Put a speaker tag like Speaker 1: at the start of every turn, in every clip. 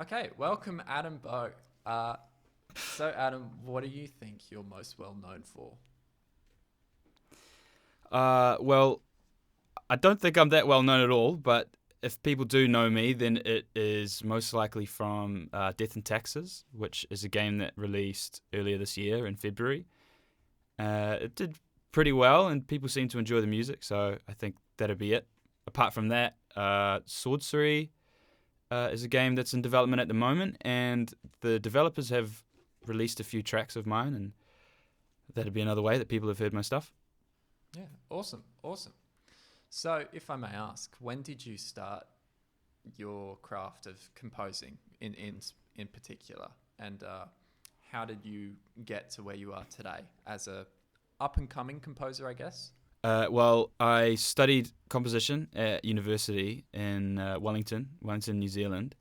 Speaker 1: Okay, welcome Adam Bow. So Adam, what do you think you're most well known for?
Speaker 2: Well, I don't think I'm that well known at all, but if people do know me, then it is most likely from Death and Taxes, which is a game that released earlier this year in February. It did pretty well, and people seem to enjoy the music, so I think that'd be it. Apart from that, Sorcery is a game that's in development at the moment, and the developers have released a few tracks of mine, and that'd be another way that people have heard my stuff.
Speaker 1: Yeah, awesome, awesome. So, if I may ask, when did you start your craft of composing in particular, and how did you get to where you are today as a up and coming composer? I guess.
Speaker 2: Well, I studied composition at university in Wellington, New Zealand,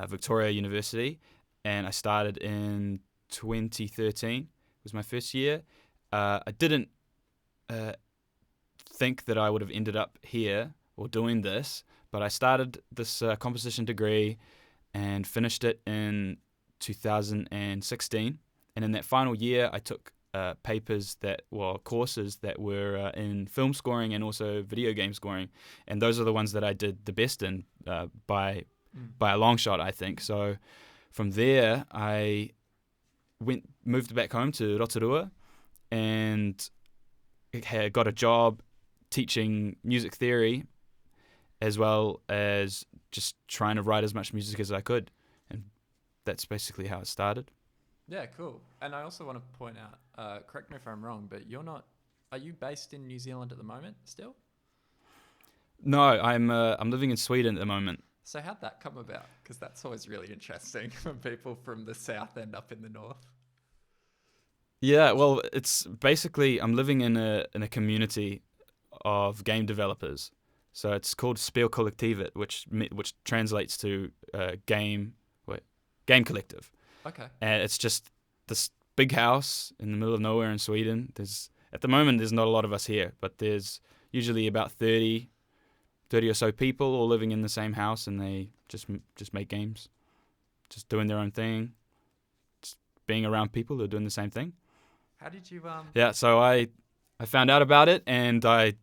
Speaker 2: Victoria University, and I started in 2013. Was my first year. I didn't uh, think that I would have ended up here or doing this, but I started this composition degree and finished it in 2016. And in that final year, I took courses that were in film scoring and also video game scoring, and those are the ones that I did the best in by a long shot, I think. So from there, I moved back home to Rotorua and had got a job teaching music theory as well as just trying to write as much music as I could, and that's basically how it started.
Speaker 1: Yeah, cool. And I also want to point out, correct me if I'm wrong, but you're not. Are you based in New Zealand at the moment still?
Speaker 2: No, I'm living in Sweden at the moment.
Speaker 1: So how'd that come about? Because that's always really interesting when people from the south end up in the north.
Speaker 2: Yeah, well, it's basically I'm living in a community of game developers. So it's called Spelkollektivet, which translates to game collective.
Speaker 1: Okay.
Speaker 2: And it's just this big house in the middle of nowhere in Sweden. There's At the moment there's not a lot of us here, but there's usually about 30 or so people all living in the same house, and they just make games, just doing their own thing, just being around people who are doing the same thing.
Speaker 1: How did you
Speaker 2: Yeah, so I found out about it, and I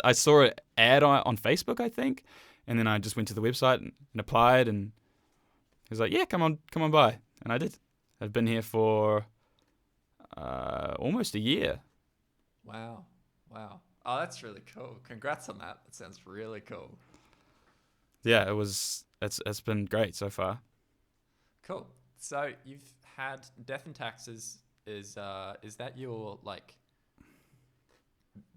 Speaker 2: I saw an ad on Facebook, I think, and then I just went to the website and applied, and he was like, "Yeah, come on by," and I did. I've been here for almost a year.
Speaker 1: Wow. Wow. Oh, that's really cool. Congrats on that. That sounds really cool.
Speaker 2: Yeah, it's been great so far.
Speaker 1: Cool. So you've had Death and Taxes is that your like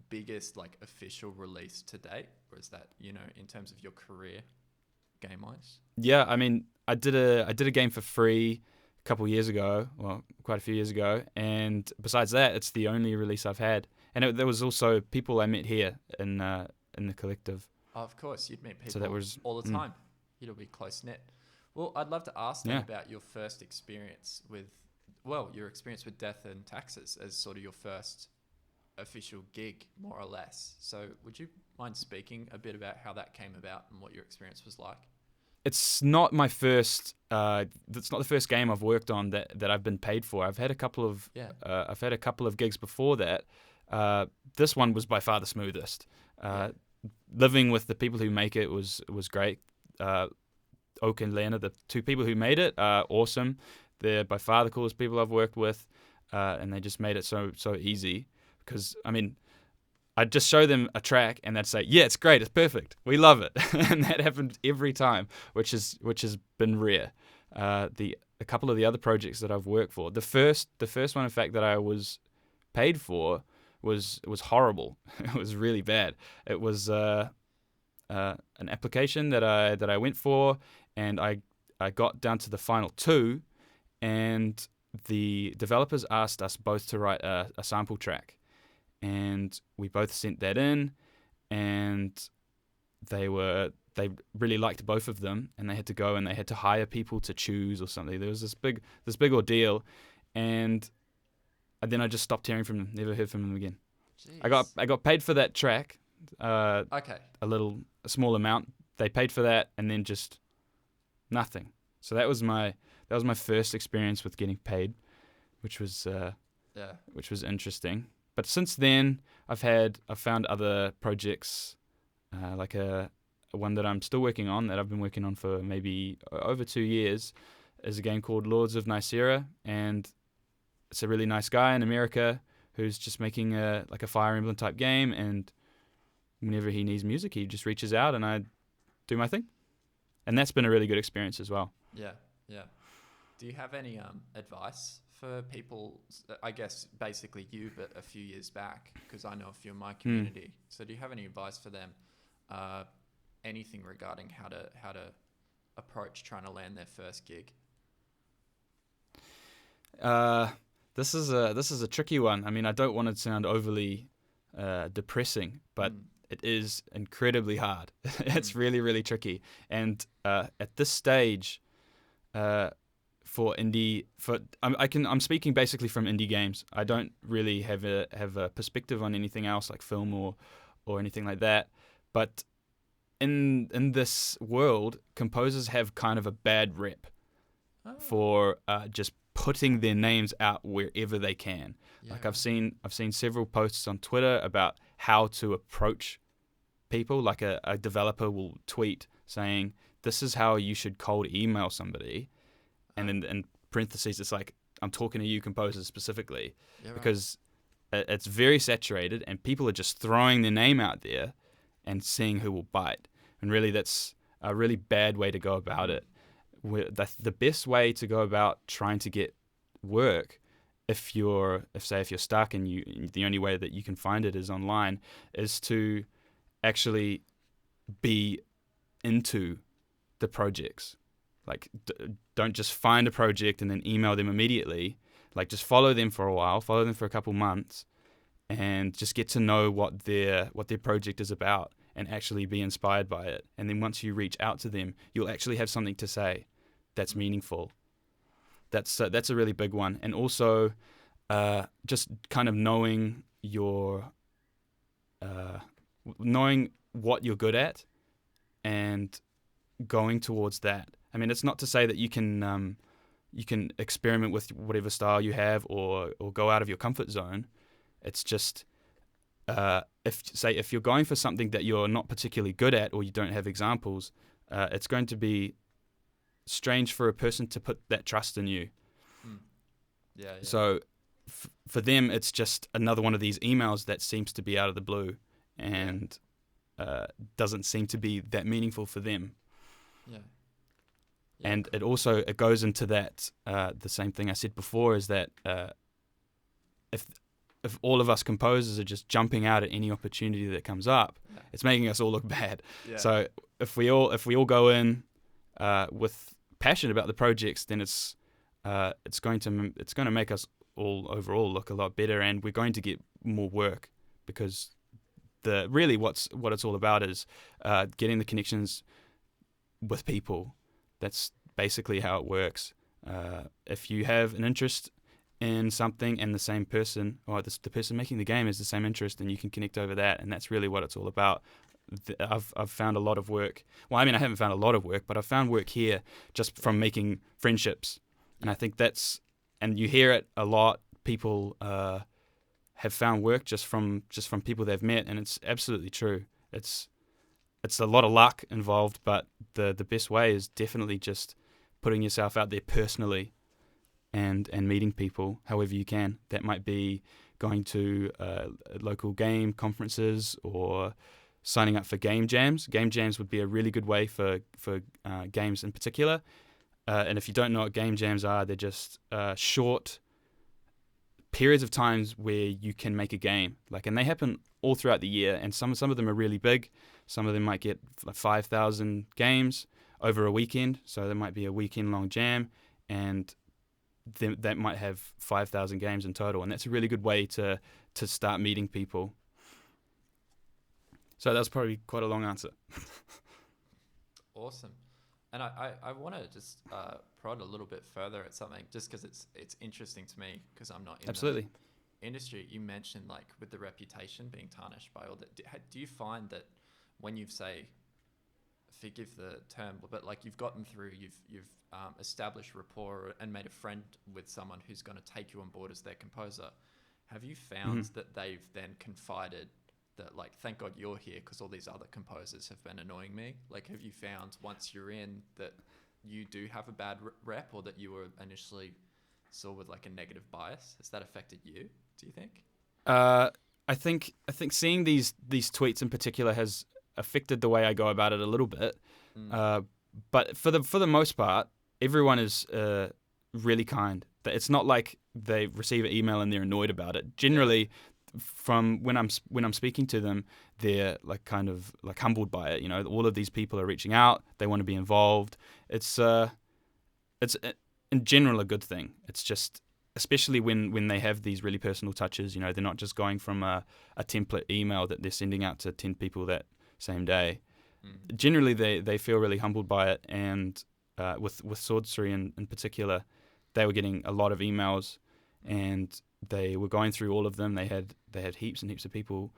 Speaker 1: biggest like official release to date, or is that in terms of your career game wise?
Speaker 2: Yeah, I mean, I did a game for free a couple years ago, well, quite a few years ago, and besides that, it's the only release I've had. And there was also people I met here in the collective.
Speaker 1: Oh, of course, you'd meet
Speaker 2: So that
Speaker 1: people
Speaker 2: was
Speaker 1: all the time. It'll be close knit. Well, I'd love to ask then
Speaker 2: yeah.
Speaker 1: about your first experience with, well, your experience with Death and Taxes as sort of your first official gig, more or less. So, would you mind speaking a bit about how that came about and what your experience was like?
Speaker 2: It's not my first. That's not the first game I've worked on that I've been paid for.
Speaker 1: Yeah.
Speaker 2: I've had a couple of gigs before that. This one was by far the smoothest.
Speaker 1: Yeah.
Speaker 2: Living with the people who make it was great. Oak and Lena, the two people who made it, are awesome. They're by far the coolest people I've worked with, and they just made it so easy. Because I mean, I'd just show them a track and they'd say, "Yeah, it's great, it's perfect, we love it," and that happened every time, which has been rare. The A couple of the other projects that I've worked for, the first one, in fact, that I was paid for was horrible. It was really bad. It was an application that I went for, and I got down to the final two, and the developers asked us both to write a sample track, and we both sent that in, and they really liked both of them, and they had to go and they had to hire people to choose or something. There was this big ordeal, and then I just stopped hearing from them. Never heard from them again.
Speaker 1: Jeez.
Speaker 2: I got paid for that track,
Speaker 1: Okay.
Speaker 2: a small amount. They paid for that, and then just nothing. So that was my first experience with getting paid, which was interesting. But since then, I've found other projects, like a one that I'm still working on, that I've been working on for maybe over 2 years, is a game called Lords of Nicera, and it's a really nice guy in America who's just making a Fire Emblem type game, and whenever he needs music, he just reaches out and I do my thing. And that's been a really good experience as well.
Speaker 1: Yeah, yeah. Do you have any advice for people, I guess basically you, but a few years back, because I know a few in my community. So do you have any advice for them? Anything regarding how to approach trying to land their first gig?
Speaker 2: This is a tricky one. I mean, I don't want to sound overly depressing, but it is incredibly hard. It's really, really tricky. And at this stage, I'm speaking basically from indie games. I don't really have a perspective on anything else like film or anything like that. But in this world, composers have kind of a bad rep for just putting their names out wherever they can. Yeah. Like I've seen several posts on Twitter about how to approach people. Like a developer will tweet saying, "This is how you should cold email somebody," and then in parentheses it's like, "I'm talking to you composers specifically," because it's very saturated and people are just throwing their name out there and seeing who will bite. And really, that's a really bad way to go about it. The best way to go about trying to get work, if you're stuck and the only way that you can find it is online, is to actually be into the projects. Like, don't just find a project and then email them immediately. Like, just follow them for a while, follow them for a couple months, and just get to know what their project is about and actually be inspired by it. And then once you reach out to them, you'll actually have something to say that's meaningful. That's a really big one. And also, just kind of knowing knowing what you're good at and going towards that. I mean, it's not to say that you can experiment with whatever style you have or go out of your comfort zone. It's just if you're going for something that you're not particularly good at or you don't have examples, it's going to be strange for a person to put that trust in you.
Speaker 1: Yeah.
Speaker 2: So for them, it's just another one of these emails that seems to be out of the blue and doesn't seem to be that meaningful for them.
Speaker 1: Yeah.
Speaker 2: And it goes into that the same thing I said before, is that if all of us composers are just jumping out at any opportunity that comes up, it's making us all look bad. Yeah. So if we all go in with passion about the projects, then it's going to make us all overall look a lot better, and we're going to get more work, because what it's all about is getting the connections with people. That's basically how it works. If you have an interest in something and the same person, or the person making the game has the same interest, and you can connect over that, and that's really what it's all about. I've found a lot of work. Well, I mean, I haven't found a lot of work, but I've found work here just from making friendships, and I think and you hear it a lot. People have found work just from people they've met, and it's absolutely true. It's a lot of luck involved, but the best way is definitely just putting yourself out there personally and meeting people however you can. That might be going to local game conferences or signing up for game jams. Game jams would be a really good way for games in particular. And if you don't know what game jams are, they're just short periods of times where you can make a game. And they happen all throughout the year, and some of them are really big. Some of them might get 5,000 games over a weekend, so there might be a weekend-long jam, and that might have 5,000 games in total, and that's a really good way to start meeting people. So that was probably quite a long answer.
Speaker 1: Awesome. And I want to just prod a little bit further at something, just because it's interesting to me, because I'm not in
Speaker 2: Absolutely.
Speaker 1: the industry. You mentioned, with the reputation being tarnished by all that. Do you find that when you've, say, forgive the term, but like you've gotten through, you've established rapport and made a friend with someone who's going to take you on board as their composer. Have you found that they've then confided that, like, thank God you're here because all these other composers have been annoying me? Like, have you found once you're in that you do have a bad rep, or that you were initially saw with like a negative bias? Has that affected you, do you think?
Speaker 2: I think seeing these tweets in particular has affected the way I go about it a little bit. But for the most part, everyone is really kind. It's not like they receive an email and they're annoyed about it. Generally, from when I'm speaking to them, they're like kind of like humbled by it. You know, all of these people are reaching out. They want to be involved. It's in general a good thing. It's just, especially when they have these really personal touches. You know, they're not just going from a template email that they're sending out to 10 people that same day. Generally, they feel really humbled by it, and with Swordstory in particular, they were getting a lot of emails, and they were going through all of them. They had heaps and heaps of people,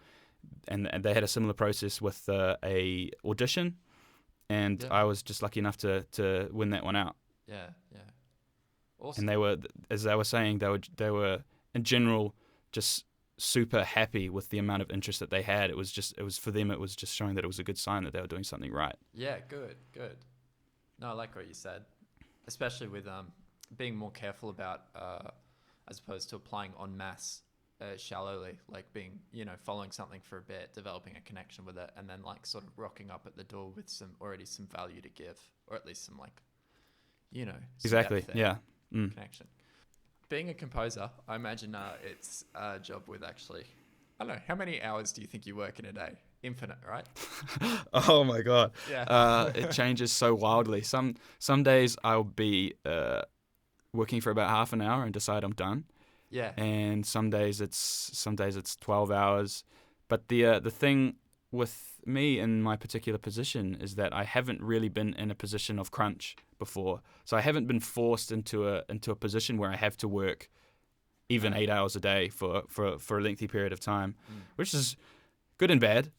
Speaker 2: and they had a similar process with a audition, and I was just lucky enough to win that one out.
Speaker 1: Yeah. Awesome.
Speaker 2: And they were, as they were saying, they were in general just super happy with the amount of interest that they had. It was for them, it was just showing that it was a good sign that they were doing something right.
Speaker 1: Yeah, good. No, I like what you said, especially with being more careful about as opposed to applying en masse shallowly, like being, following something for a bit, developing a connection with it, and then like sort of rocking up at the door with some value to give, or at least some like,
Speaker 2: exactly, yeah.
Speaker 1: Connection. Being a composer, I imagine it's a job with actually, I don't know, how many hours do you think you work in a day? Infinite, right?
Speaker 2: Oh my God.
Speaker 1: Yeah.
Speaker 2: It changes so wildly. Some days I'll be working for about half an hour and decide I'm done.
Speaker 1: Yeah.
Speaker 2: And some days it's 12 hours. But the thing with me in my particular position is that I haven't really been in a position of crunch before. So I haven't been forced into a position where I have to work even 8 hours a day for a lengthy period of time, which is good and bad.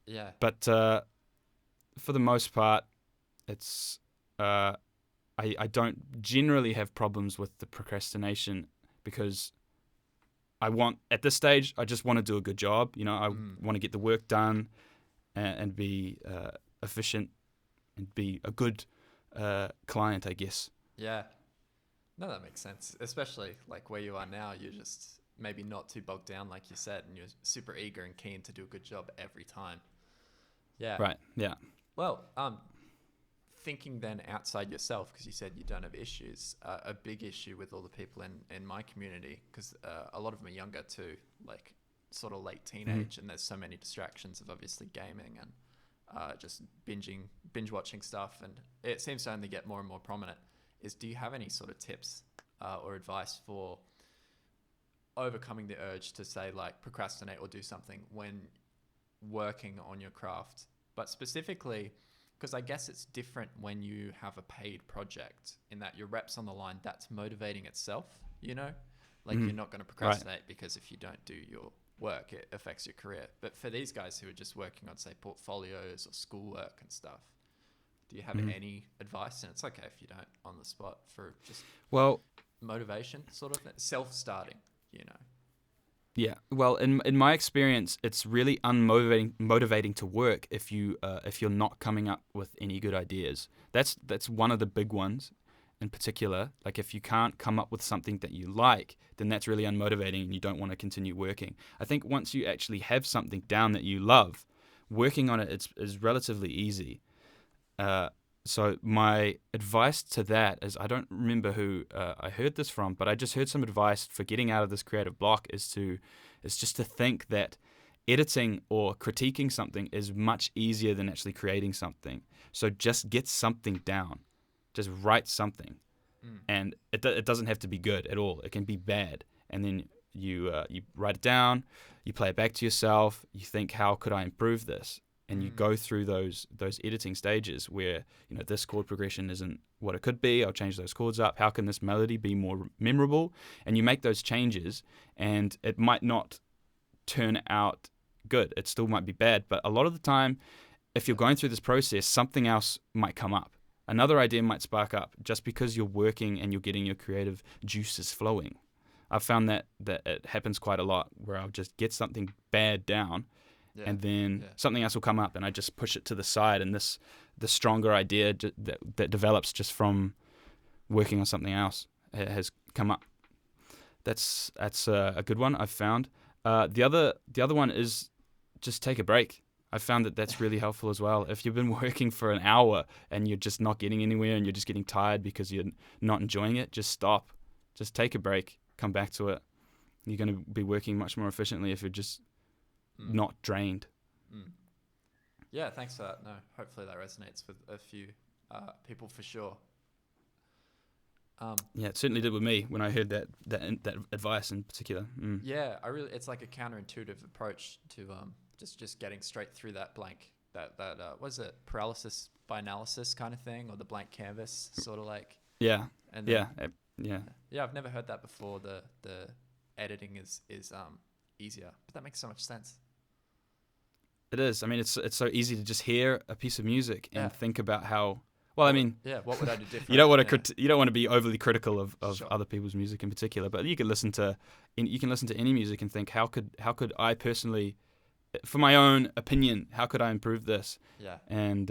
Speaker 1: Yeah.
Speaker 2: But for the most part, it's I don't generally have problems with the procrastination, because at this stage, I just want to do a good job. I want to get the work done and be efficient and be a good client, I guess.
Speaker 1: Yeah. No, that makes sense. Especially like where you are now, you're just maybe not too bogged down, like you said, and you're super eager and keen to do a good job every time. Yeah.
Speaker 2: Right. Yeah.
Speaker 1: Well, thinking then outside yourself, because you said you don't have issues, a big issue with all the people in my community, because a lot of them are younger too, like sort of late teenage, and there's so many distractions of obviously gaming and just binge watching stuff, and it seems to only get more and more prominent. Do you have any sort of tips or advice for overcoming the urge to say like procrastinate or do something when working on your craft? But specifically, because I guess it's different when you have a paid project, in that your rep's on the line, that's motivating itself, like you're not going to procrastinate because if you don't do your work, it affects your career. But for these guys who are just working on, say, portfolios or schoolwork and stuff, do you have any advice? And it's okay if you don't on the spot, for just motivation, sort of self-starting,
Speaker 2: Yeah. Well, in my experience, it's really motivating to work if you're not coming up with any good ideas. That's one of the big ones in particular. Like if you can't come up with something that you like, then that's really unmotivating and you don't want to continue working. I think once you actually have something down that you love, working on it is relatively easy. So my advice to that is, I don't remember who I heard this from, but I just heard some advice for getting out of this creative block is just to think that editing or critiquing something is much easier than actually creating something. So just get something down, just write something, and it doesn't have to be good at all. It can be bad, and then you write it down, you play it back to yourself, you think, how could I improve this? And you go through those editing stages where, this chord progression isn't what it could be. I'll change those chords up. How can this melody be more memorable? And you make those changes, and it might not turn out good. It still might be bad, but a lot of the time if you're going through this process, something else might come up. Another idea might spark up just because you're working and you're getting your creative juices flowing. I've found that it happens quite a lot where I'll just get something bad down, and then something else will come up and I just push it to the side, and the stronger idea that develops just from working on something else has come up. That's a good one I've found. The other one is just take a break. I found that that's really helpful as well. If you've been working for an hour and you're just not getting anywhere and you're just getting tired because you're not enjoying it, just stop. Just take a break. Come back to it. You're going to be working much more efficiently if you're just not drained.
Speaker 1: Yeah, thanks for that. No, hopefully that resonates with a few people for sure.
Speaker 2: Yeah, it certainly did with me when I heard that advice in particular.
Speaker 1: Yeah, it's like a counterintuitive approach to just getting straight through that blank, that was it paralysis by analysis kind of thing, or the blank canvas sort of like.
Speaker 2: Yeah.
Speaker 1: And then,
Speaker 2: Yeah.
Speaker 1: Yeah, I've never heard that before. The editing is easier, but that makes so much sense.
Speaker 2: It is. I mean, it's so easy to just hear a piece of music and think about how. Well, I mean,
Speaker 1: what would I do different?
Speaker 2: You don't want to be overly critical of
Speaker 1: Sure.
Speaker 2: other people's music in particular, but you can listen to any music and think, how could I personally, for my own opinion, how could I improve this?
Speaker 1: Yeah.
Speaker 2: And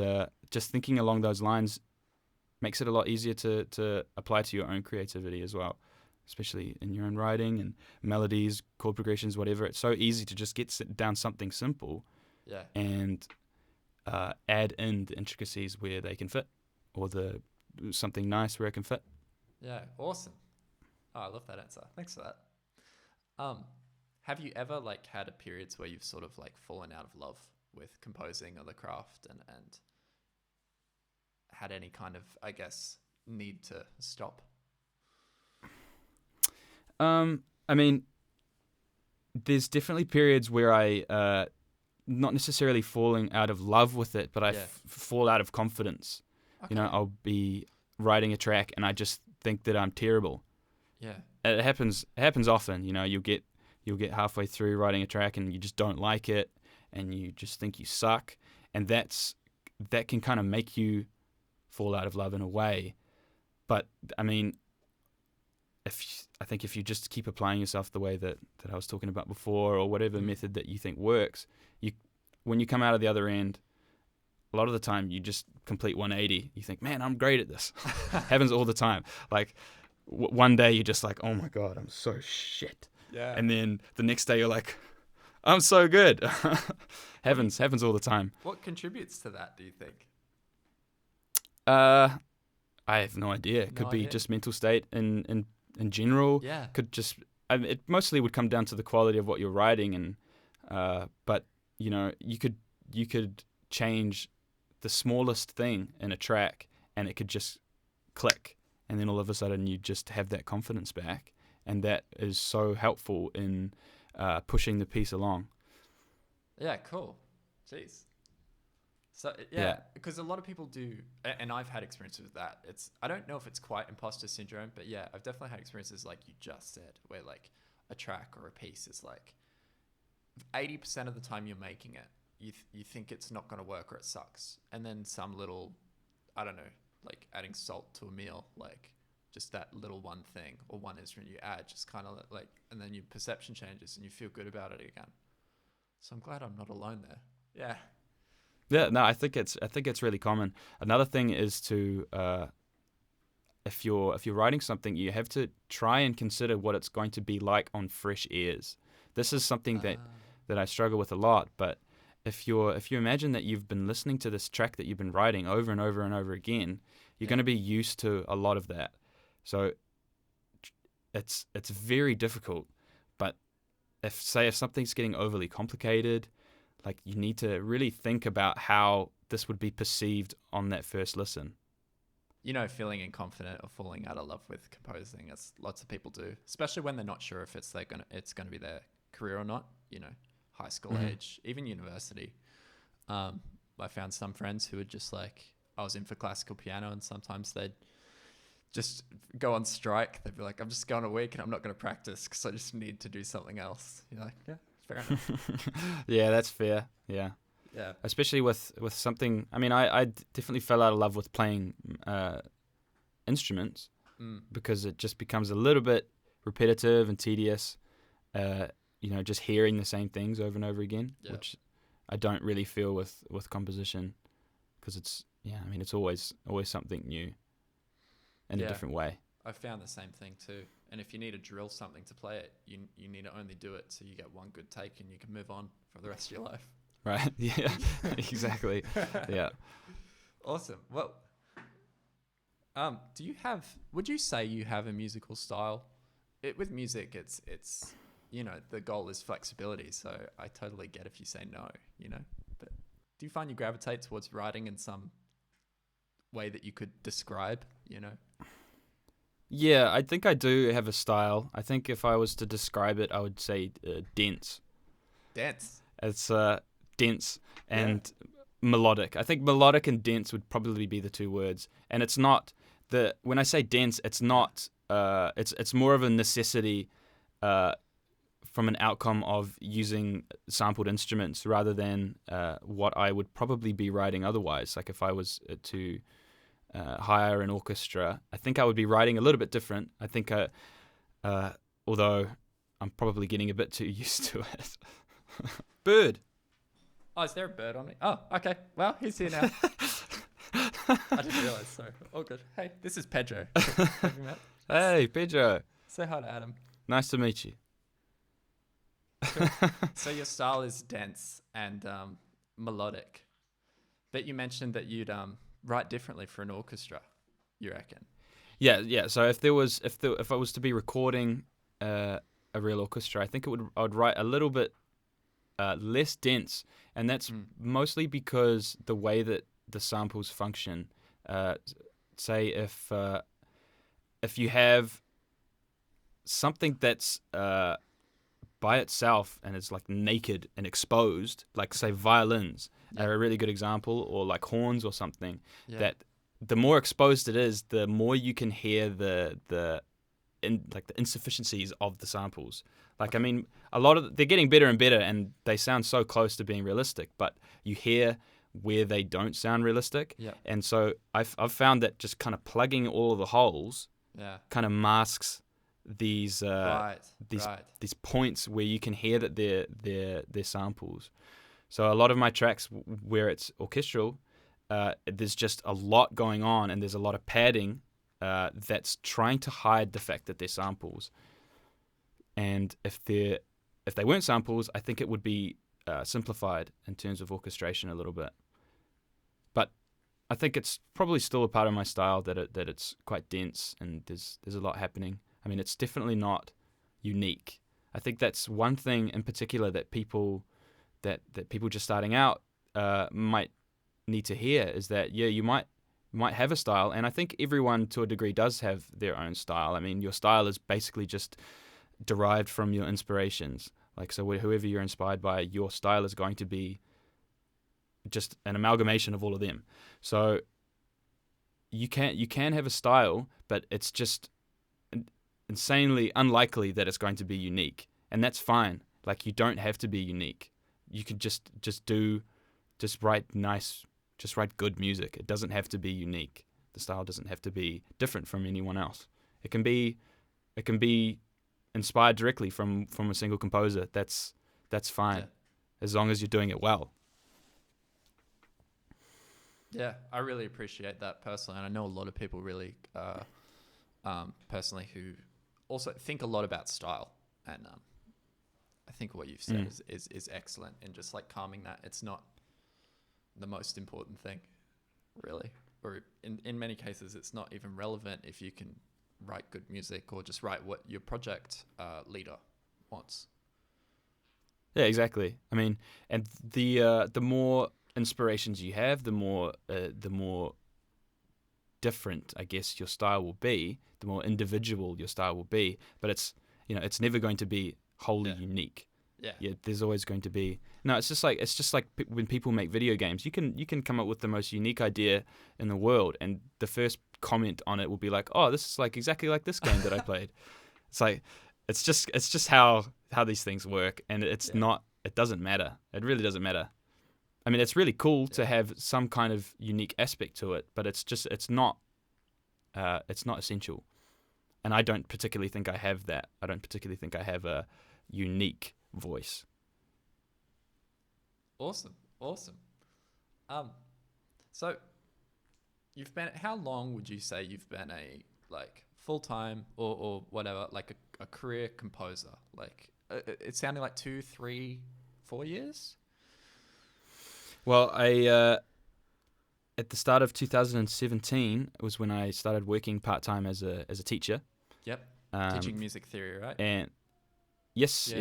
Speaker 2: just thinking along those lines makes it a lot easier to apply to your own creativity as well, especially in your own writing and melodies, chord progressions, whatever. It's so easy to just get down something simple, and add in the intricacies where they can fit, or something nice where it can fit.
Speaker 1: Yeah, awesome. Oh, I love that answer. Thanks for that. Have you ever had periods where you've sort of fallen out of love with composing or the craft and had any kind of, I guess, need to stop?
Speaker 2: I mean, there's definitely periods where I not necessarily falling out of love with it, but I fall out of confidence.
Speaker 1: Okay.
Speaker 2: I'll be writing a track and I just think that I'm terrible.
Speaker 1: Yeah.
Speaker 2: It happens often. You'll get halfway through writing a track and you just don't like it and you just think you suck, and that can kind of make you fall out of love in a way. But I mean, I think if you just keep applying yourself the way that I was talking about before, or whatever method that you think works, when you come out of the other end, a lot of the time you just complete 180. You think, man, I'm great at this. Happens all the time. One day you're just like, oh my God, I'm so shit.
Speaker 1: Yeah.
Speaker 2: And then the next day you're like, I'm so good. happens all the time.
Speaker 1: What contributes to that, do you think?
Speaker 2: I have no idea. It could be just mental state in general.
Speaker 1: Yeah.
Speaker 2: It mostly would come down to the quality of what you're writing, and but you could change the smallest thing in a track and it could just click, and then all of a sudden you just have that confidence back, and that is so helpful in pushing the piece along.
Speaker 1: Yeah, cool. Jeez. So because a lot of people do, and I've had experiences with that. I don't know if it's quite imposter syndrome, but yeah, I've definitely had experiences like you just said, where a track or a piece is 80% of the time you're making it, you think it's not going to work or it sucks, and then some little, I don't know, adding salt to a meal, just that little one thing or one instrument you add, just kind of and then your perception changes and you feel good about it again. So I'm glad I'm not alone there. Yeah.
Speaker 2: Yeah, no, I think it's really common. Another thing is to if you're writing something, you have to try and consider what it's going to be like on fresh ears. This is something that I struggle with a lot. But if you imagine that you've been listening to this track that you've been writing over and over and over again, you're going to be used to a lot of that. So it's very difficult. But if something's getting overly complicated, you need to really think about how this would be perceived on that first listen.
Speaker 1: Feeling inconfident or falling out of love with composing, as lots of people do, especially when they're not sure if it's going to be their career or not. High school age, even university. I found some friends who would just I was in for classical piano, and sometimes they'd just go on strike. They'd be like, I'm just going a week and I'm not going to practice because I just need to do something else. You're like, yeah, fair enough.
Speaker 2: Yeah, that's fair. Yeah.
Speaker 1: Yeah.
Speaker 2: especially with something. I mean, I definitely fell out of love with playing instruments because it just becomes a little bit repetitive and tedious. Just hearing the same things over and over again, which I don't really feel with composition, because it's always something new in a different way.
Speaker 1: I found the same thing too. And if you need to drill something to play it, you need to only do it so you get one good take and you can move on for the rest of your life.
Speaker 2: Right. Yeah. Exactly. Yeah.
Speaker 1: Awesome. Well, would you say you have a musical style? With music, it's the goal is flexibility. So I totally get if you say no, but do you find you gravitate towards writing in some way that you could describe,
Speaker 2: Yeah, I think I do have a style. I think if I was to describe it, I would say dense.
Speaker 1: Dense.
Speaker 2: It's dense and melodic. I think melodic and dense would probably be the two words. And it's not when I say dense, it's not. It's more of a necessity from an outcome of using sampled instruments rather than what I would probably be writing otherwise. Like if I was to hire an orchestra, I think I would be writing a little bit different. I think, although I'm probably getting a bit too used to it. Bird.
Speaker 1: Oh, is there a bird on me? Oh, okay. Well, he's here now. I didn't realize. Sorry. All good. Hey, this is Pedro.
Speaker 2: Hey, Pedro.
Speaker 1: Say hi to Adam.
Speaker 2: Nice to meet you.
Speaker 1: Cool. So your style is dense and melodic, but you mentioned that you'd write differently for an orchestra, you reckon? Yeah.
Speaker 2: So if I was to be recording a real orchestra, I think I would write a little bit less dense, and that's mostly because the way that the samples function. Say if you have something that's by itself and it's like naked and exposed, like say violins are a really good example, or like horns or something, that the more exposed it is, the more you can hear the insufficiencies of the samples. Like, I mean, they're getting better and better and they sound so close to being realistic, but you hear where they don't sound realistic.
Speaker 1: Yeah.
Speaker 2: And so I've found that just kind of plugging all of the holes kind of masks these points where you can hear that they're samples. So a lot of my tracks where it's orchestral, there's just a lot going on and there's a lot of padding that's trying to hide the fact that they're samples. And if they weren't samples, I think it would be simplified in terms of orchestration a little bit. But I think it's probably still a part of my style that it's quite dense and there's a lot happening. I mean, it's definitely not unique. I think that's one thing in particular that people just starting out might need to hear, is that you might have a style, and I think everyone to a degree does have their own style. I mean, your style is basically just derived from your inspirations. Like, so whoever you're inspired by, your style is going to be just an amalgamation of all of them. So you can have a style, but it's just insanely unlikely that it's going to be unique, and that's fine. Like, you don't have to be unique. You could just write good music. It doesn't have to be unique. The style doesn't have to be different from anyone else. It can be inspired directly from a single composer. That's fine, as long as you're doing it well.
Speaker 1: Yeah, I really appreciate that personally, and I know a lot of people really personally who also think a lot about style, and I think what you've said is excellent in just like calming that. It's not the most important thing, really, or in many cases it's not even relevant if you can write good music or just write what your project leader wants.
Speaker 2: Yeah, exactly. I mean, and the more inspirations you have, the more different, I guess, your style will be, the more individual your style will be. But it's never going to be wholly unique. Yeah, there's always going to be. No, it's just like when people make video games, you can come up with the most unique idea in the world, and the first comment on it will be like, "Oh, this is like exactly like this game that I played." It's like it's just how these things work, and it's not. It doesn't matter. It really doesn't matter. I mean, it's really cool to have some kind of unique aspect to it, but it's not essential. And I don't particularly think I have that. I don't particularly think I have a unique voice.
Speaker 1: Awesome. So how long would you say you've been a like full-time or whatever, like a career composer? Like it sounded like 2, 3, 4 years.
Speaker 2: Well, at the start of 2017 was when I started working part-time as a teacher.
Speaker 1: Yep. Teaching music theory, right?
Speaker 2: And yes,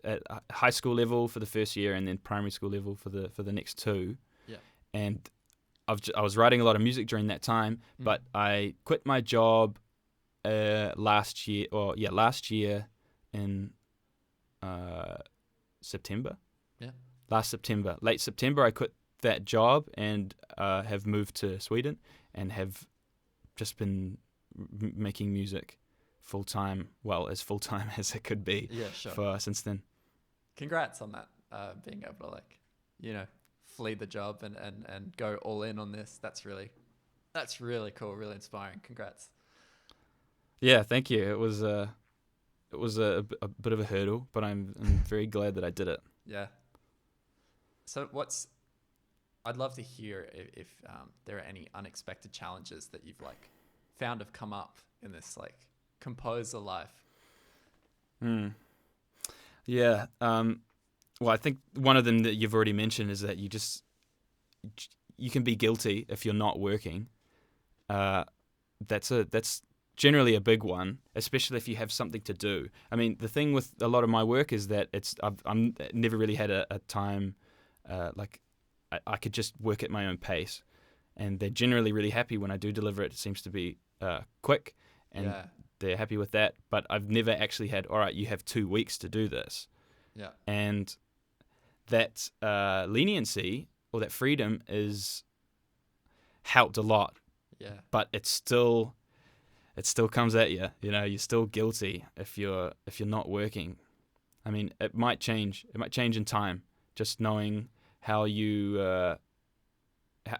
Speaker 2: at high school level for the first year, and then primary school level for the next 2.
Speaker 1: Yeah.
Speaker 2: And I was writing a lot of music during that time, but I quit my job last year in September.
Speaker 1: Yeah.
Speaker 2: Last September, late September, I quit that job and have moved to Sweden and have just been making music full-time, well, as full-time as it could be since then.
Speaker 1: Congrats on that, being able to like, flee the job and go all in on this. That's really cool, really inspiring. Congrats.
Speaker 2: Yeah, thank you. It was a bit of a hurdle, but I'm very glad that I did it.
Speaker 1: Yeah. So I'd love to hear if there are any unexpected challenges that you've like found have come up in this like composer life.
Speaker 2: Yeah. Well, I think one of them that you've already mentioned is that you can be guilty if you're not working. That's generally a big one, especially if you have something to do. I mean, the thing with a lot of my work is that I'm never really had a time like I could just work at my own pace, and they're generally really happy when I do deliver it. It seems to be quick, and they're happy with that. But I've never actually had, all right, you have 2 weeks to do this.
Speaker 1: Yeah.
Speaker 2: And that leniency or that freedom is helped a lot.
Speaker 1: Yeah.
Speaker 2: But it still comes at you. You're still guilty if you're not working. I mean, it might change. It might change in time. Just knowing how you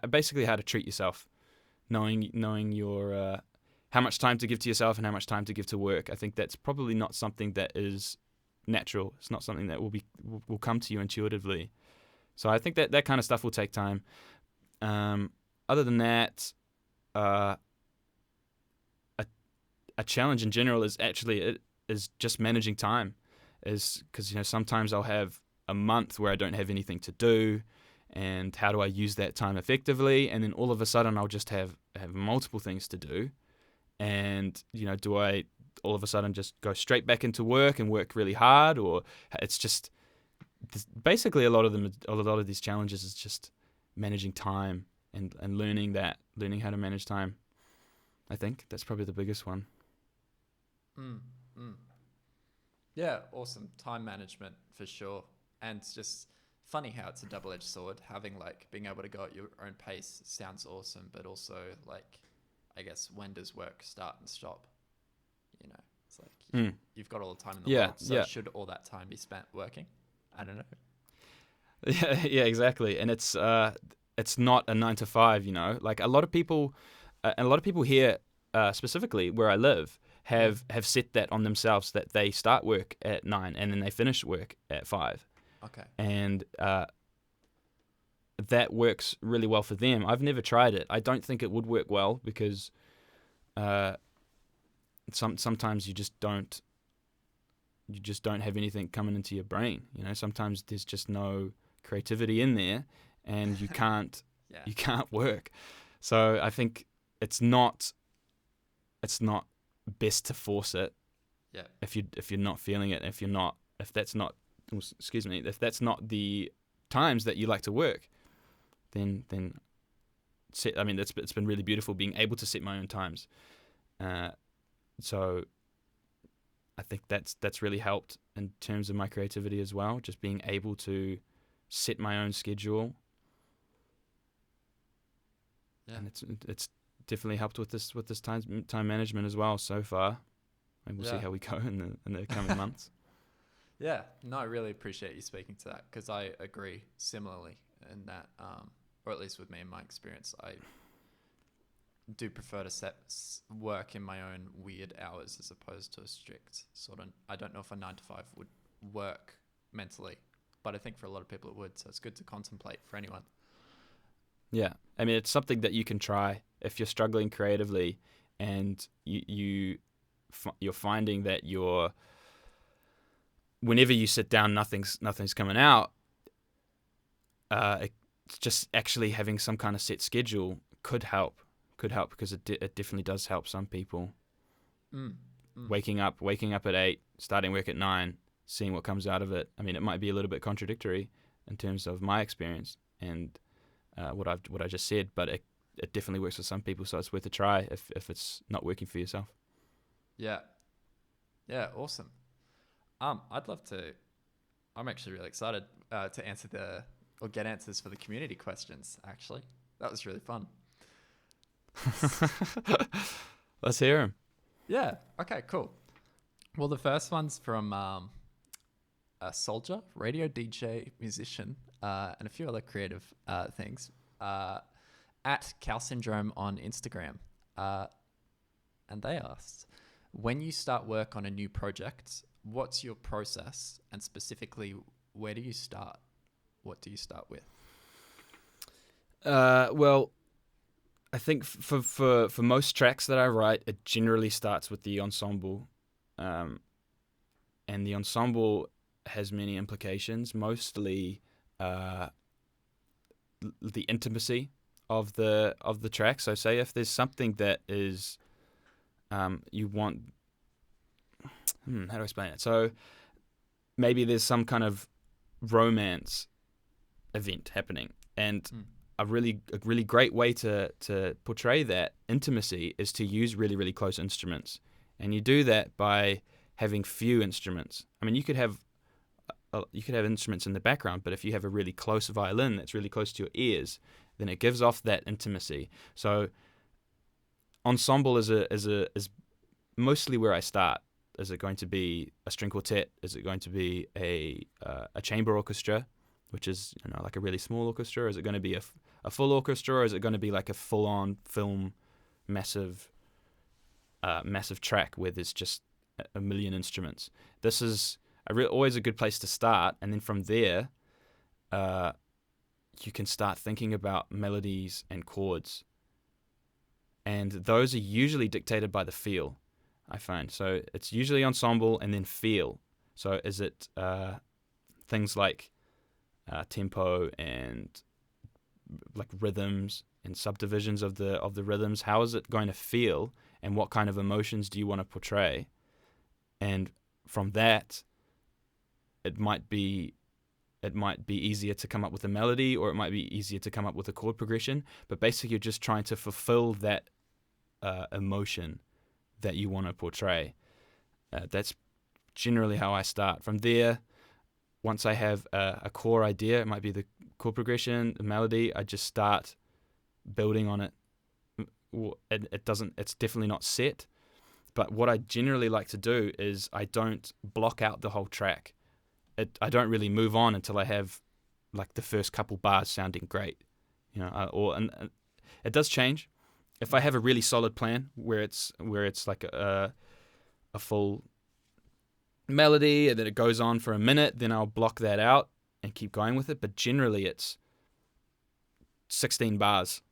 Speaker 2: basically how to treat yourself, knowing your how much time to give to yourself and how much time to give to work. I think that's probably not something that is natural. It's not something that will come to you intuitively. So I think that kind of stuff will take time. Other than that, a challenge in general is just managing time. Is because sometimes I'll have a month where I don't have anything to do, and how do I use that time effectively? And then all of a sudden I'll just have multiple things to do, and do I all of a sudden just go straight back into work and work really hard, or it's just basically a lot of these challenges is just managing time and learning how to manage time. I think that's probably the biggest one.
Speaker 1: Yeah, awesome. Time management for sure. And it's just funny how it's a double-edged sword. Having like being able to go at your own pace sounds awesome, but also like, I guess, when does work start and stop? It's like you've got all the time in the world. So should all that time be spent working? I don't know.
Speaker 2: Yeah, exactly. And it's not a 9 to 5. Like a lot of people here, specifically where I live, have set that on themselves, that they start work at 9 and then they finish work at 5.
Speaker 1: Okay.
Speaker 2: And that works really well for them. I've never tried it. I don't think it would work well because sometimes you just don't have anything coming into your brain. Sometimes there's just no creativity in there, and you can't work. So I think it's not best to force it.
Speaker 1: Yeah.
Speaker 2: If you're not feeling it, if that's not the times that you like to work, then it's been really beautiful being able to set my own times. So I think that's really helped in terms of my creativity as well, just being able to set my own schedule. Yeah. And it's definitely helped with this time management as well so far. And we'll see how we go in the coming months.
Speaker 1: Yeah, no, I really appreciate you speaking to that because I agree similarly. in that, or at least with me in my experience, I do prefer to work in my own weird hours as opposed to a strict sort of. I don't know if a 9 to 5 would work mentally, but I think for a lot of people it would. So it's good to contemplate for anyone.
Speaker 2: Yeah, I mean, it's something that you can try if you're struggling creatively, and you're finding that whenever you sit down, nothing's coming out. It's just actually having some kind of set schedule could help because it definitely does help some people. Waking up at 8, starting work at 9, seeing what comes out of it. I mean, it might be a little bit contradictory in terms of my experience and what I just said, but it definitely works for some people, so it's worth a try if it's not working for yourself.
Speaker 1: Yeah, awesome. I'd love to. I'm actually really excited to answer get answers for the community questions. Actually, that was really fun.
Speaker 2: Let's hear them.
Speaker 1: Yeah. Okay. Cool. Well, the first one's from a soldier, radio DJ, musician, and a few other creative things. At Cow Syndrome on Instagram, and they asked, when you start work on a new project, what's your process, and specifically, where do you start? What do you start with?
Speaker 2: Well, I think for most tracks that I write, it generally starts with the ensemble, and the ensemble has many implications. Mostly, the intimacy of the track. So, say if there's something that is, you want. How do I explain it? So, maybe there's some kind of romance event happening, and a really great way to portray that intimacy is to use really, really close instruments. And you do that by having few instruments. I mean, you could have instruments in the background, but if you have a really close violin that's really close to your ears, then it gives off that intimacy. So ensemble is mostly where I start. Is it going to be a string quartet? Is it going to be a chamber orchestra, which is like a really small orchestra? Or is it going to be a full orchestra, or is it going to be like a full-on film, massive track where there's just a million instruments? This is always a good place to start, and then from there, you can start thinking about melodies and chords, and those are usually dictated by the feel, I find. So it's usually ensemble and then feel. So is it things like tempo and like rhythms and subdivisions of the rhythms? How is it going to feel, and what kind of emotions do you want to portray? And from that, it might be easier to come up with a melody, or it might be easier to come up with a chord progression. But basically, you're just trying to fulfill that emotion that you want to portray. That's generally how I start. From there, once I have a core idea, it might be the chord progression, the melody, I just start building on it. It's definitely not set, but what I generally like to do is I don't block out the whole track. I don't really move on until I have like the first couple bars sounding great, and it does change. If I have a really solid plan where it's like a full melody and then it goes on for a minute, then I'll block that out and keep going with it. But generally it's 16 bars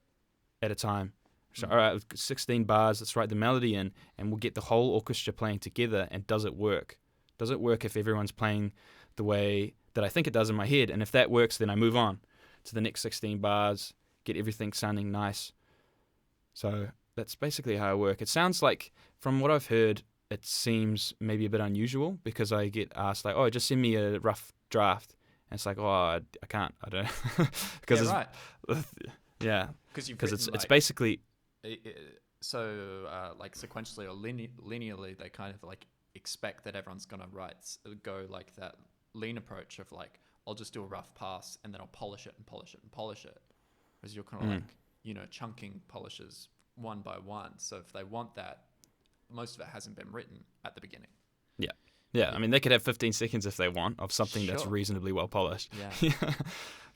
Speaker 2: at a time. So, all right, 16 bars, let's write the melody in, and we'll get the whole orchestra playing together. And does it work? Does it work if everyone's playing the way that I think it does in my head? And if that works, then I move on to the next 16 bars, get everything sounding nice. So that's basically how I work. It sounds like, from what I've heard, it seems maybe a bit unusual, because I get asked like, "Oh, just send me a rough draft," and it's like, "Oh, I can't. I don't," because
Speaker 1: right.
Speaker 2: Yeah,
Speaker 1: because
Speaker 2: it's basically
Speaker 1: like sequentially or linearly, they kind of like expect that everyone's gonna go like that lean approach of like, I'll just do a rough pass and then I'll polish it and polish it and polish it, because you're kind of like chunking polishes one by one. So if they want that, most of it hasn't been written at the beginning. Yeah.
Speaker 2: I mean, they could have 15 seconds if they want of something that's reasonably well polished.
Speaker 1: Yeah.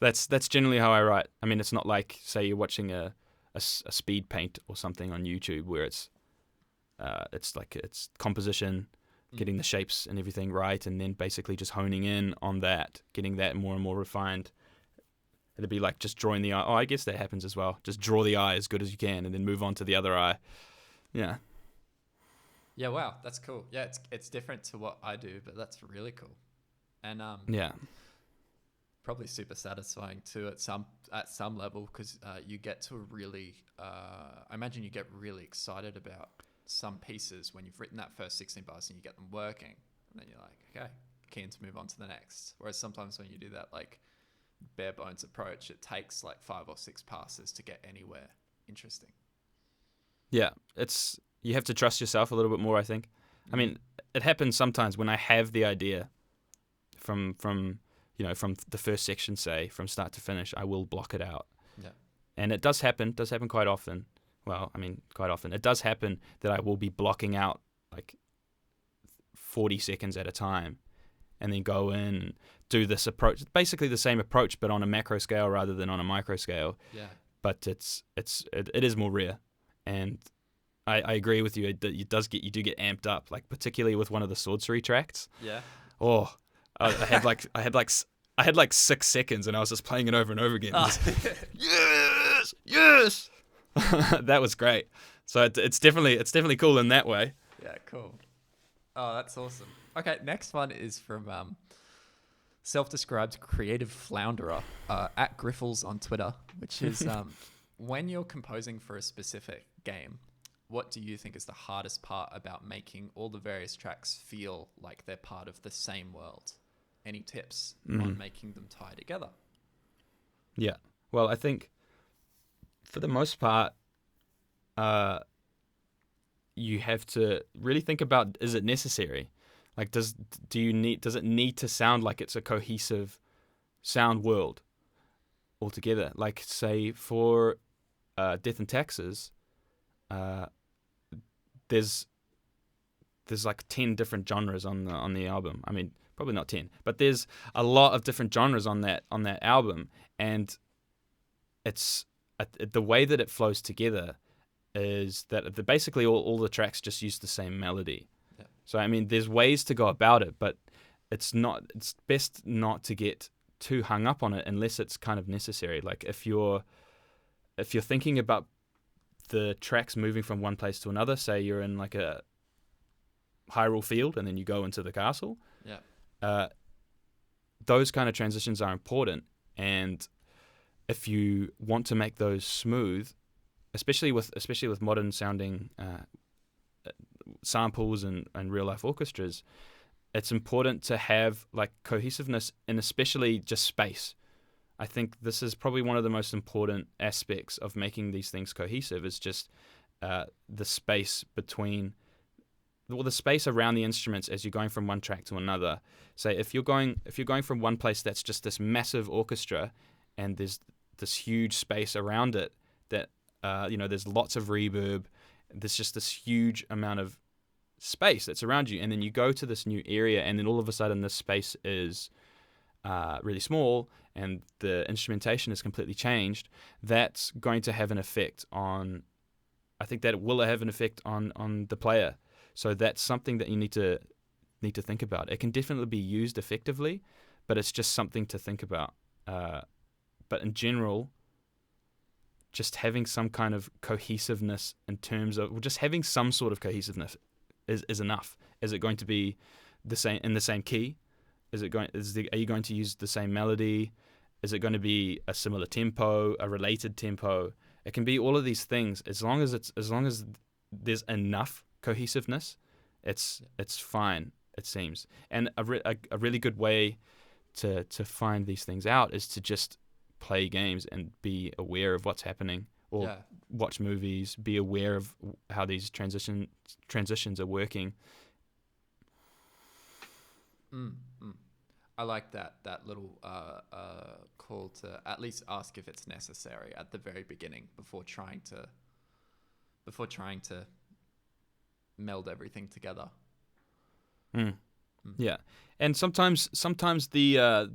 Speaker 2: That's generally how I write. I mean, it's not like, say, you're watching a speed paint or something on YouTube where it's composition, getting the shapes and everything right, and then basically just honing in on that, getting that more and more refined. It'd be like just drawing the eye. Oh, I guess that happens as well. Just draw the eye as good as you can, and then move on to the other eye. Yeah.
Speaker 1: Yeah, wow, that's cool. Yeah, it's different to what I do, but that's really cool. And
Speaker 2: Yeah.
Speaker 1: probably super satisfying too at some level, because you get to really I imagine you get really excited about some pieces when you've written that first 16 bars and you get them working, and then you're like, okay, keen to move on to the next. Whereas sometimes when you do that like bare bones approach, it takes like 5 or 6 passes to get anywhere interesting.
Speaker 2: Yeah. You have to trust yourself a little bit more, I think. I mean, it happens sometimes when I have the idea from the first section, say, from start to finish, I will block it out.
Speaker 1: Yeah.
Speaker 2: And it does happen quite often. Well, I mean, quite often. It does happen that I will be blocking out like 40 seconds at a time and then go in and do this approach. Basically the same approach, but on a macro scale rather than on a micro scale.
Speaker 1: Yeah.
Speaker 2: But it is more rare. And I agree with you. You do get amped up, like particularly with one of the sorcery tracks.
Speaker 1: Yeah.
Speaker 2: Oh, I had like 6 seconds, and I was just playing it over and over again. Yes. That was great. So it's definitely cool in that way.
Speaker 1: Yeah, cool. Oh, that's awesome. Okay, next one is from self-described creative flounderer at Griffles on Twitter, which is when you're composing for a specific game, what do you think is the hardest part about making all the various tracks feel like they're part of the same world? Any tips on making them tie together?
Speaker 2: Yeah. Well, I think for the most part, you have to really think about, is it necessary? Like, does it need to sound like it's a cohesive sound world altogether? Like, say, for Death and Taxes, there's like 10 different genres on the album. I mean, probably not 10, but there's a lot of different genres on that album, and it's the way that it flows together is that basically all the tracks just use the same melody.
Speaker 1: Yeah.
Speaker 2: So I mean, there's ways to go about it, but it's best not to get too hung up on it unless it's kind of necessary. Like if you're thinking about the tracks moving from one place to another, say you're in like a Hyrule field and then you go into the castle.
Speaker 1: Yeah.
Speaker 2: Those kind of transitions are important, and if you want to make those smooth, especially with modern sounding samples and real life orchestras, it's important to have like cohesiveness and especially just space. I think this is probably one of the most important aspects of making these things cohesive, is just the space between, the space around the instruments as you're going from one track to another. Say if you're going from one place that's just this massive orchestra, and there's this huge space around it that there's lots of reverb, there's just this huge amount of space that's around you, and then you go to this new area, and then all of a sudden this space is really small and the instrumentation is completely changed. That's going to have an effect on, I think that it will have an effect on the player. So that's something that you need to think about. It can definitely be used effectively, but it's just something to think about. But in general, just having some kind of cohesiveness in terms of, just having some sort of cohesiveness is enough. Is it going to be the same key? Are you going to use the same melody? Is it going to be a similar tempo, a related tempo? It can be all of these things. As long as there's enough cohesiveness, it's fine, it seems. And a really good way to find these things out is to just play games and be aware of what's happening, or watch movies, be aware of how these transitions are working.
Speaker 1: I like that little call to at least ask if it's necessary at the very beginning before trying to meld everything together.
Speaker 2: Yeah, and sometimes the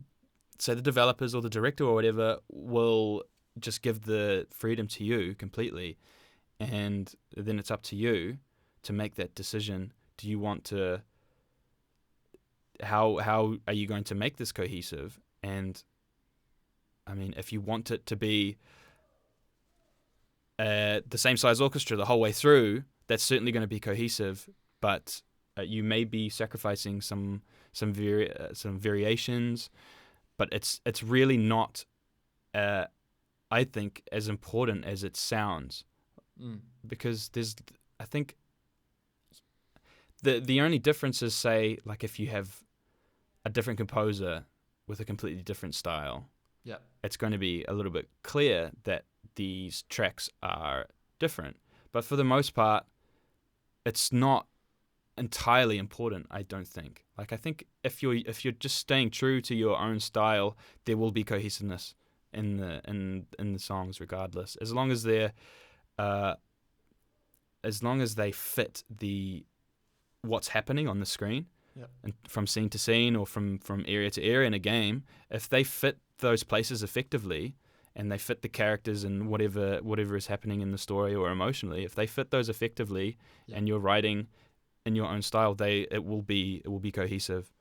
Speaker 2: say the developers or the director or whatever will just give the freedom to you completely, and then it's up to you to make that decision. Do you want to? How are you going to make this cohesive? And I mean, if you want it to be the same size orchestra the whole way through, that's certainly going to be cohesive. But you may be sacrificing some variations, but it's really not, I think, as important as it sounds, because I think the only difference is, say, like if you have a different composer with a completely different style, it's going to be a little bit clear that these tracks are different. But for the most part, it's not entirely important, I don't think. Like, I think if you're just staying true to your own style, there will be cohesiveness in the songs regardless, as long as they fit what's happening on the screen. And from scene to scene, or from area to area in a game, if they fit those places effectively, and they fit the characters and whatever is happening in the story or emotionally, if they fit those effectively, and you're writing in your own style, it will be cohesive,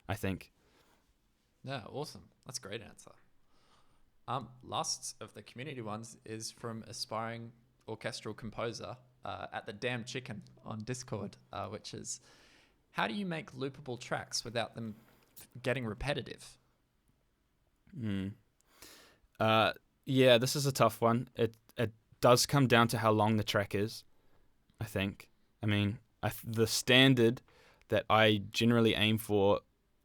Speaker 2: I think.
Speaker 1: Yeah, awesome. That's a great answer. Last of the community ones is from aspiring orchestral composer at the Damn Chicken on Discord, which is, how do you make loopable tracks without them getting repetitive?
Speaker 2: Yeah, this is a tough one. It does come down to how long the track is, I think. I mean, the standard that I generally aim for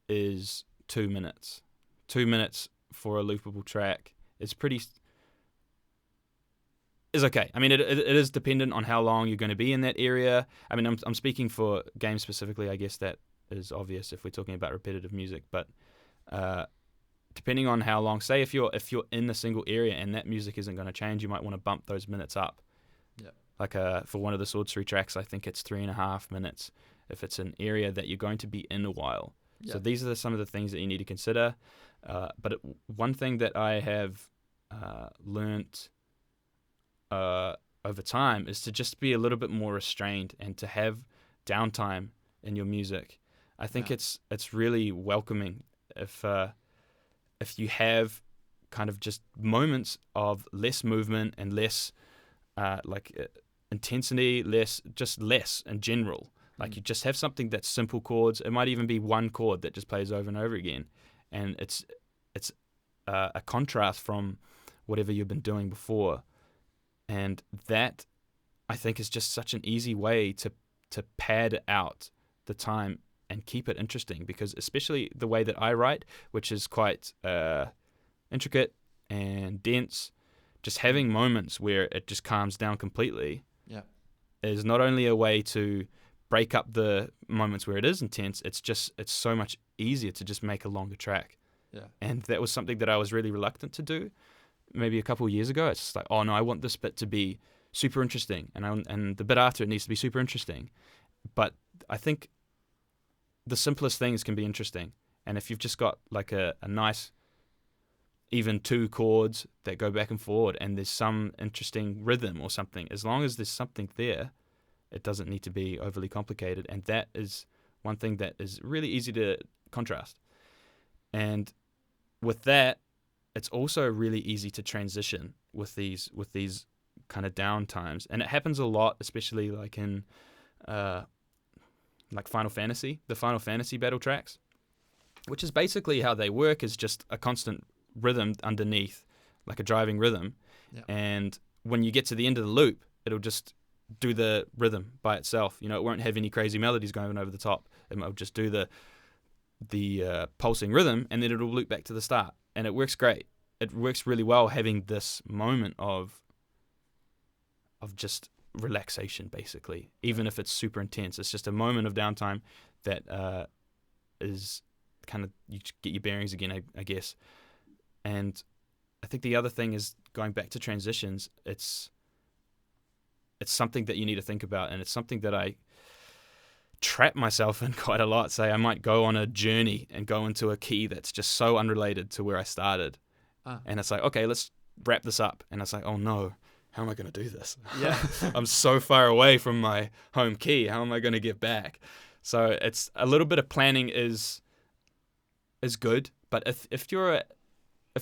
Speaker 2: is 2 minutes. 2 minutes for a loopable track is okay. I mean, it is dependent on how long you're going to be in that area. I mean, I'm speaking for games specifically. I guess that is obvious if we're talking about repetitive music. But depending on how long, say if you're in a single area and that music isn't going to change, you might want to bump those minutes up.
Speaker 1: Yeah.
Speaker 2: Like for one of the Sorcery tracks, I think it's 3.5 minutes if it's an area that you're going to be in a while. Yeah. So these are some of the things that you need to consider. But one thing that I have learnt over time is to just be a little bit more restrained and to have downtime in your music. I think it's really welcoming if you have kind of just moments of less movement and less intensity, less in general. Like you just have something that's simple chords. It might even be one chord that just plays over and over again, and it's a contrast from whatever you've been doing before. And that, I think, is just such an easy way to pad out the time and keep it interesting, because especially the way that I write, which is quite intricate and dense, just having moments where it just calms down completely is not only a way to break up the moments where it is intense, it's so much easier to just make a longer track. Yeah. And that was something that I was really reluctant to do maybe a couple of years ago. It's just like, oh no, I want this bit to be super interesting, and the bit after it needs to be super interesting. But I think the simplest things can be interesting, and if you've just got like a nice even 2 chords that go back and forward and there's some interesting rhythm or something, as long as there's something there, it doesn't need to be overly complicated. And that is one thing that is really easy to contrast. And with that, it's also really easy to transition with these kind of down times, and it happens a lot, especially like in like Final Fantasy, the Final Fantasy battle tracks, which is basically how they work, is just a constant rhythm underneath, like a driving rhythm. Yeah. And when you get to the end of the loop, it'll just do the rhythm by itself. You know, it won't have any crazy melodies going over the top. It'll just do the pulsing rhythm, and then it'll loop back to the start. And it works great. It works really well having this moment of just relaxation, basically. Even if it's super intense, it's just a moment of downtime that is kind of, you get your bearings again, I guess. And I think the other thing is, going back to transitions, it's something that you need to think about, and it's something that I trap myself in quite a lot. Say I might go on a journey and go into a key that's just so unrelated to where I started. And it's like, okay, let's wrap this up. And it's like, oh no, how am I going to do this?
Speaker 1: Yeah.
Speaker 2: I'm so far away from my home key. How am I going to get back? So it's a little bit of planning is good. But if you're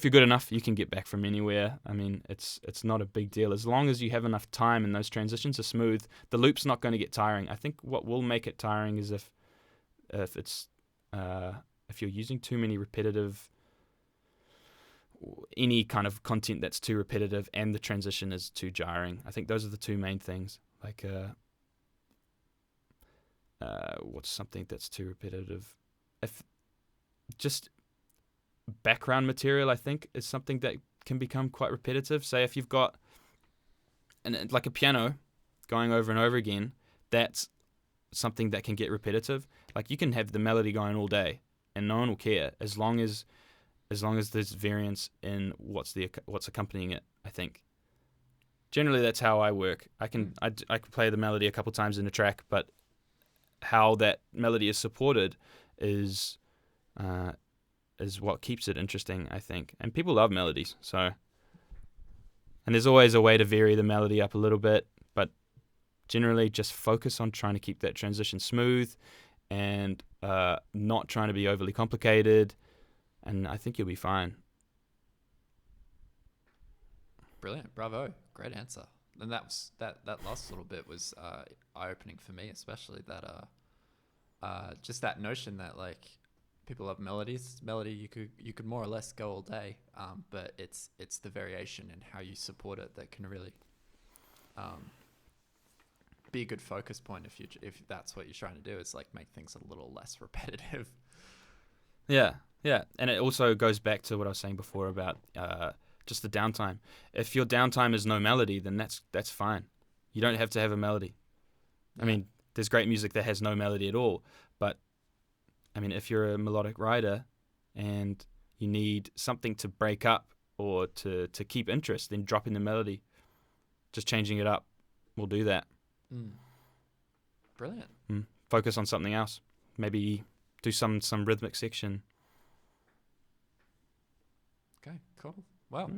Speaker 2: good enough, you can get back from anywhere. I mean, it's not a big deal. As long as you have enough time and those transitions are smooth, the loop's not going to get tiring. I think what will make it tiring is if you're using too many repetitive, any kind of content that's too repetitive and the transition is too jarring. I think those are the two main things. Like, what's something that's too repetitive? If just background material, I think, is something that can become quite repetitive. Say if you've got like a piano going over and over again, that's something that can get repetitive. Like you can have the melody going all day and no one will care as long as there's variance in what's accompanying it. I think generally that's how I work. I can play the melody a couple times in a track, but how that melody is supported is what keeps it interesting, I think. And people love melodies, so. And there's always a way to vary the melody up a little bit, but generally just focus on trying to keep that transition smooth and not trying to be overly complicated, and I think you'll be fine.
Speaker 1: Brilliant, bravo, great answer. And that last little bit was eye-opening for me, especially that just that notion that like people love melodies. Melody you could more or less go all day, but it's the variation and how you support it that can really be a good focus point if that's what you're trying to do. It's like make things a little less repetitive.
Speaker 2: Yeah, and it also goes back to what I was saying before about just the downtime. If your downtime is no melody, then that's fine. You don't have to have a melody. I mean, there's great music that has no melody at all, but I mean, if you're a melodic writer and you need something to break up or to keep interest, then dropping the melody, just changing it up will do that.
Speaker 1: Brilliant.
Speaker 2: Focus on something else. Maybe do some rhythmic section.
Speaker 1: Okay, cool. Well,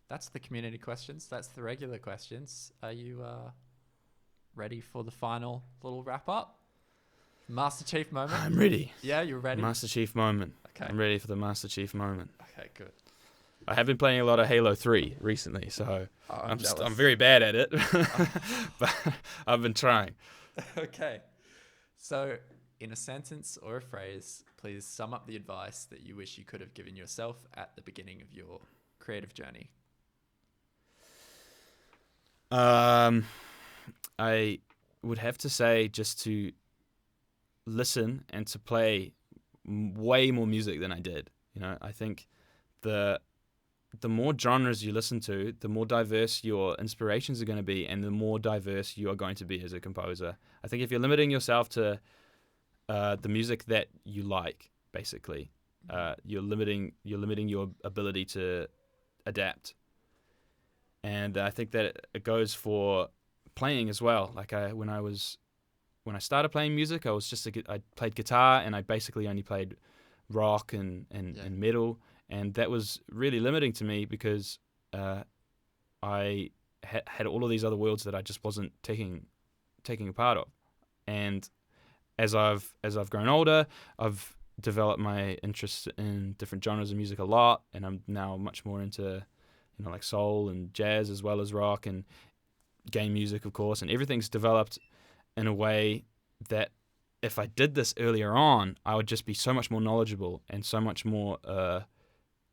Speaker 1: that's the community questions. That's the regular questions. Are you ready for the final little wrap up? Master Chief moment?
Speaker 2: I'm ready.
Speaker 1: Yeah, you're ready?
Speaker 2: Master Chief moment.
Speaker 1: Okay.
Speaker 2: I'm ready for the Master Chief moment.
Speaker 1: Okay, good.
Speaker 2: I have been playing a lot of Halo 3 recently, so I'm
Speaker 1: jealous.
Speaker 2: very bad at it, but I've been trying.
Speaker 1: Okay. So, in a sentence or a phrase, please sum up the advice that you wish you could have given yourself at the beginning of your creative journey.
Speaker 2: I would have to say just to listen and to play way more music than I did. You know, I think the more genres you listen to, the more diverse your inspirations are going to be, and the more diverse you are going to be as a composer. I think if you're limiting yourself to the music that you like, basically, you're limiting your ability to adapt. And I think that it goes for playing as well. Like when I started playing music, I played guitar and I basically only played rock and metal, and that was really limiting to me because I had all of these other worlds that I just wasn't taking a part of. And as I've grown older, I've developed my interest in different genres of music a lot, and I'm now much more into like soul and jazz as well as rock and game music, of course, and everything's developed in a way that if I did this earlier on, I would just be so much more knowledgeable and so much more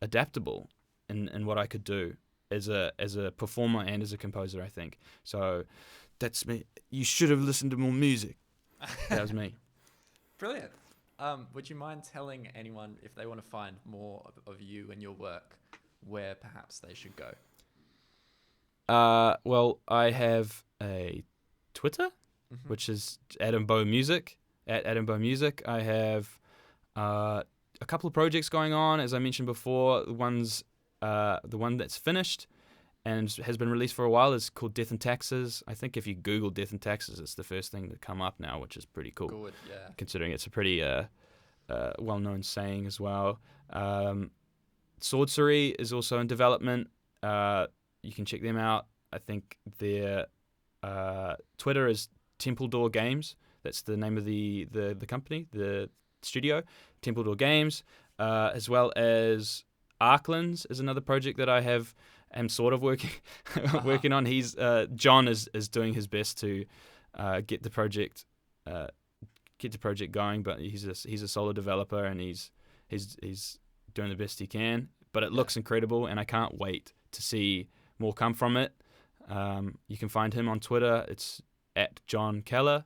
Speaker 2: adaptable in what I could do as a performer and as a composer, I think. So that's me. You should have listened to more music. That was me.
Speaker 1: Brilliant. Would you mind telling anyone, if they want to find more of you and your work, where perhaps they should go?
Speaker 2: Well, I have a Twitter, which is Adam Bow Music, at Adam Bow Music. I have a couple of projects going on, as I mentioned before. The one that's finished and has been released for a while. It's called Death and Taxes. I think if you Google Death and Taxes, it's the first thing to come up now, which is pretty cool.
Speaker 1: Good, yeah.
Speaker 2: Considering it's a pretty well-known saying as well. Sorcery is also in development. You can check them out. I think their Twitter is Temple Door Games. That's the name of the company, the studio, Temple Door Games, as well as Arklands is another project that I am sort of working on. He's John is doing his best to get the project going, but he's a solo developer and he's doing the best he can. But it looks incredible, and I can't wait to see more come from it. You can find him on Twitter. It's at John Keller,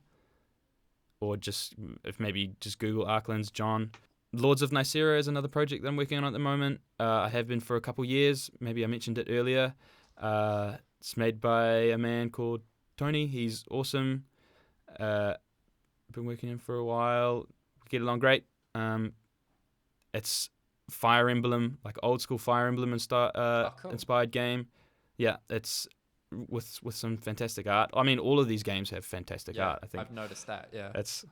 Speaker 2: or just Google Arklands John. Lords of Nicera is another project that I'm working on at the moment. I have been for a couple years. Maybe I mentioned it earlier. It's made by a man called Tony. He's awesome. Been working in for a while. We get along great. It's Fire Emblem, like old school Fire Emblem
Speaker 1: cool.
Speaker 2: inspired game. Yeah, it's with some fantastic art. I mean, all of these games have fantastic art. I think
Speaker 1: I've noticed that. Yeah,
Speaker 2: it's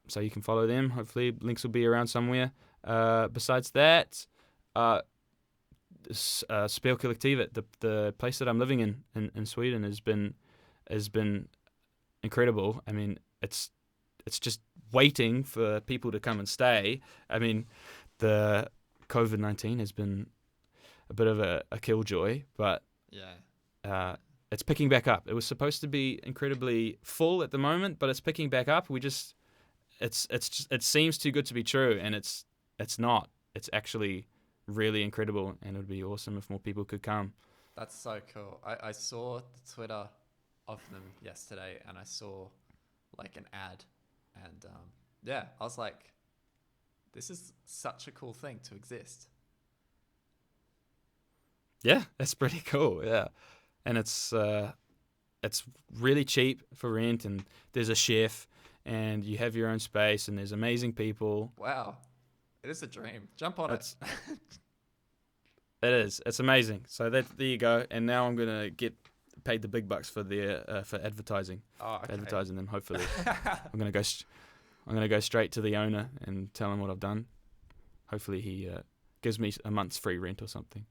Speaker 2: so you can follow them. Hopefully, links will be around somewhere. Besides that, Spelkollektivet, the place that I'm living in Sweden, has been incredible. I mean, it's just waiting for people to come and stay. I mean, the COVID-19 has been a bit of a killjoy, but it's picking back up. It was supposed to be incredibly full at the moment, but it's picking back up. It seems too good to be true, and it's not. It's actually really incredible, and it would be awesome if more people could come.
Speaker 1: That's so cool. I saw the Twitter of them yesterday, and I saw like an ad, and I was like, this is such a cool thing to exist.
Speaker 2: Yeah, that's pretty cool. Yeah, and it's really cheap for rent, and there's a chef, and you have your own space, and there's amazing people.
Speaker 1: Wow, it is a dream. Jump on it.
Speaker 2: It is. It's amazing. So there you go. And now I'm gonna get paid the big bucks for advertising.
Speaker 1: Oh, okay.
Speaker 2: For advertising them. Hopefully, I'm gonna go straight to the owner and tell him what I've done. Hopefully, he gives me a month's free rent or something.